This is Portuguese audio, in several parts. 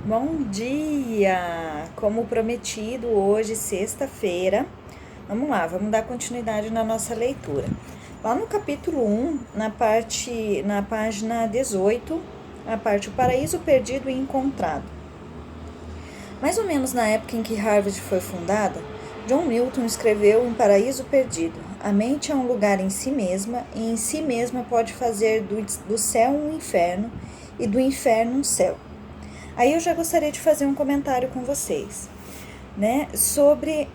Bom dia! Como prometido, hoje, sexta-feira, vamos lá, vamos dar continuidade na nossa leitura. Lá no capítulo 1, na página 18, a parte O Paraíso Perdido e Encontrado. Mais ou menos na época em que Harvard foi fundada, John Milton escreveu Um Paraíso Perdido. A mente é um lugar em si mesma, e em si mesma pode fazer do céu um inferno e do inferno um céu. Aí eu já gostaria de fazer um comentário com vocês, né, sobre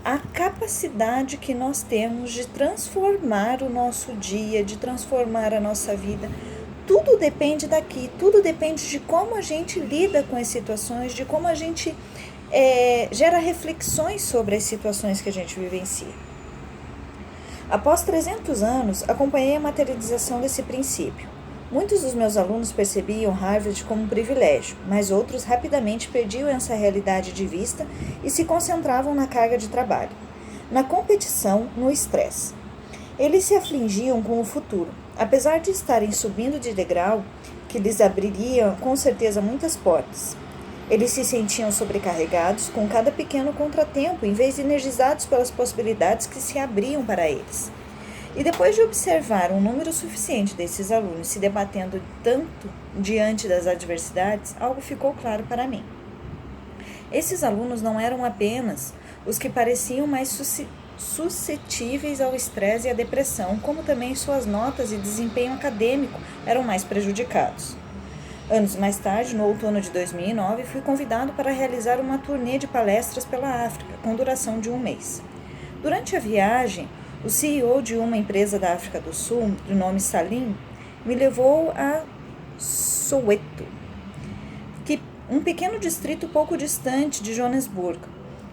a capacidade que nós temos de transformar o nosso dia, de transformar a nossa vida. Tudo depende daqui, tudo depende de como a gente lida com as situações, de como a gente gera reflexões sobre as situações que a gente vivencia. Após 300 anos, acompanhei a materialização desse princípio. Muitos dos meus alunos percebiam Harvard como um privilégio, mas outros rapidamente perdiam essa realidade de vista e se concentravam na carga de trabalho, na competição, no estresse. Eles se afligiam com o futuro, apesar de estarem subindo de degrau, que lhes abriria com certeza muitas portas. Eles se sentiam sobrecarregados com cada pequeno contratempo, em vez de energizados pelas possibilidades que se abriam para eles. E depois de observar um número suficiente desses alunos se debatendo tanto diante das adversidades, algo ficou claro para mim. Esses alunos não eram apenas os que pareciam mais suscetíveis ao estresse e à depressão, como também suas notas e desempenho acadêmico eram mais prejudicados. Anos mais tarde, no outono de 2009, fui convidado para realizar uma turnê de palestras pela África, com duração de 1 mês. Durante a viagem, o CEO de uma empresa da África do Sul, de nome Salim, me levou a Soweto, um pequeno distrito pouco distante de Joanesburgo,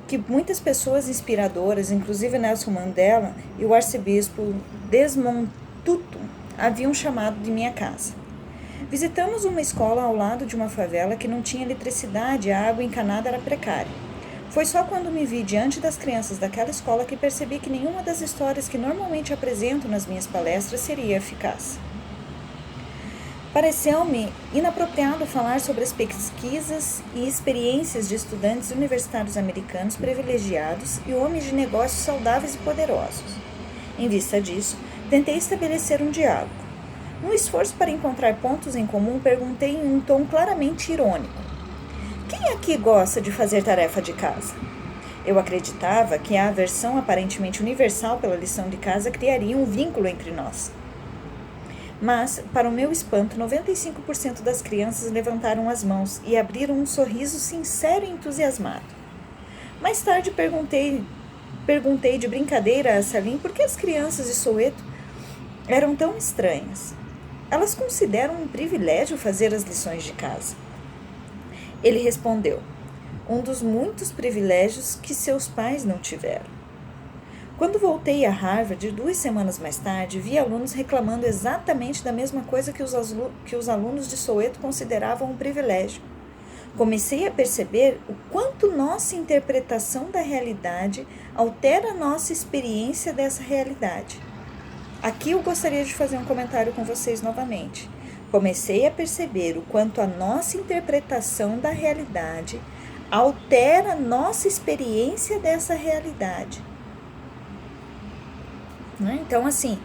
que muitas pessoas inspiradoras, inclusive Nelson Mandela e o arcebispo Desmond Tutu, haviam chamado de minha casa. Visitamos uma escola ao lado de uma favela que não tinha eletricidade e a água encanada era precária. Foi só quando me vi diante das crianças daquela escola que percebi que nenhuma das histórias que normalmente apresento nas minhas palestras seria eficaz. Pareceu-me inapropriado falar sobre as pesquisas e experiências de estudantes universitários americanos privilegiados e homens de negócios saudáveis e poderosos. Em vista disso, tentei estabelecer um diálogo. No esforço para encontrar pontos em comum, perguntei em um tom claramente irônico: quem aqui gosta de fazer tarefa de casa? Eu acreditava que a aversão aparentemente universal pela lição de casa criaria um vínculo entre nós. Mas, para o meu espanto, 95% das crianças levantaram as mãos e abriram um sorriso sincero e entusiasmado. Mais tarde perguntei de brincadeira a Salim por que as crianças de Soweto eram tão estranhas. Elas consideram um privilégio fazer as lições de casa. Ele respondeu: um dos muitos privilégios que seus pais não tiveram. Quando voltei a Harvard, 2 semanas mais tarde, vi alunos reclamando exatamente da mesma coisa que os alunos de Soweto consideravam um privilégio. Comecei a perceber o quanto nossa interpretação da realidade altera a nossa experiência dessa realidade. Aqui eu gostaria de fazer um comentário com vocês novamente. Comecei a perceber o quanto a nossa interpretação da realidade altera nossa experiência dessa realidade. Então, assim,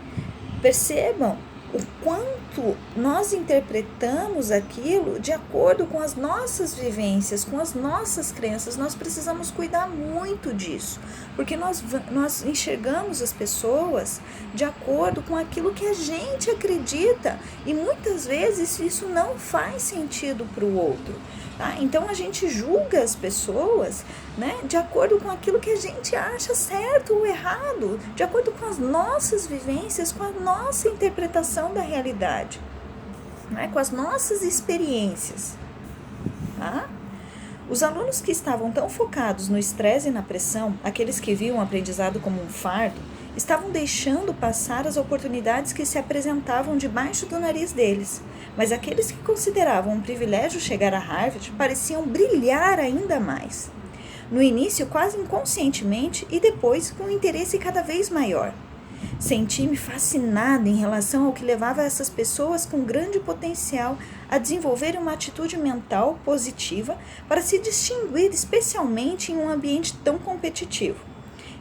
percebam o quanto nós interpretamos aquilo de acordo com as nossas vivências, com as nossas crenças. Nós precisamos cuidar muito disso, porque nós enxergamos as pessoas de acordo com aquilo que a gente acredita, e muitas vezes isso não faz sentido para o outro. Tá? Então a gente julga as pessoas, né, de acordo com aquilo que a gente acha certo ou errado, de acordo com as nossas vivências, com a nossa interpretação da realidade, né, com as nossas experiências. Tá? Os alunos que estavam tão focados no estresse e na pressão, aqueles que viam o aprendizado como um fardo, estavam deixando passar as oportunidades que se apresentavam debaixo do nariz deles. Mas aqueles que consideravam um privilégio chegar a Harvard pareciam brilhar ainda mais. No início, quase inconscientemente, e depois com um interesse cada vez maior. Senti-me fascinada em relação ao que levava essas pessoas com grande potencial a desenvolverem uma atitude mental positiva para se distinguir, especialmente em um ambiente tão competitivo.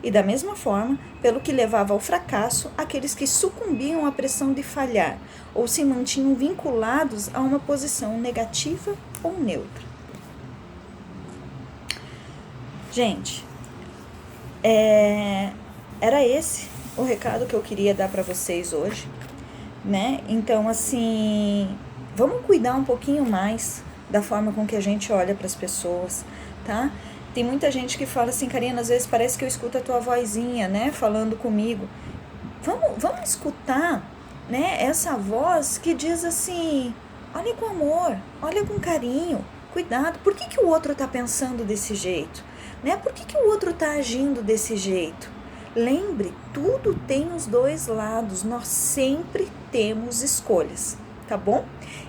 E da mesma forma, pelo que levava ao fracasso aqueles que sucumbiam à pressão de falhar ou se mantinham vinculados a uma posição negativa ou neutra. Gente, era esse o recado que eu queria dar para vocês hoje, né? Então, assim, vamos cuidar um pouquinho mais da forma com que a gente olha para as pessoas, tá? Tem muita gente que fala assim, Karina, às vezes parece que eu escuto a tua vozinha, né, falando comigo. Vamos escutar, né, essa voz que diz assim, olha com amor, olha com carinho, cuidado. Por que o outro está pensando desse jeito? Né? Por que o outro está agindo desse jeito? Lembre, tudo tem os dois lados, nós sempre temos escolhas, tá bom?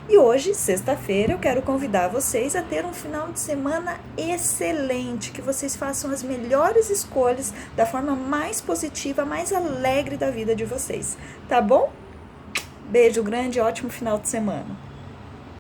E hoje, sexta-feira, eu quero convidar vocês a ter um final de semana excelente, que vocês façam as melhores escolhas da forma mais positiva, mais alegre da vida de vocês, tá bom? Beijo grande, ótimo final de semana.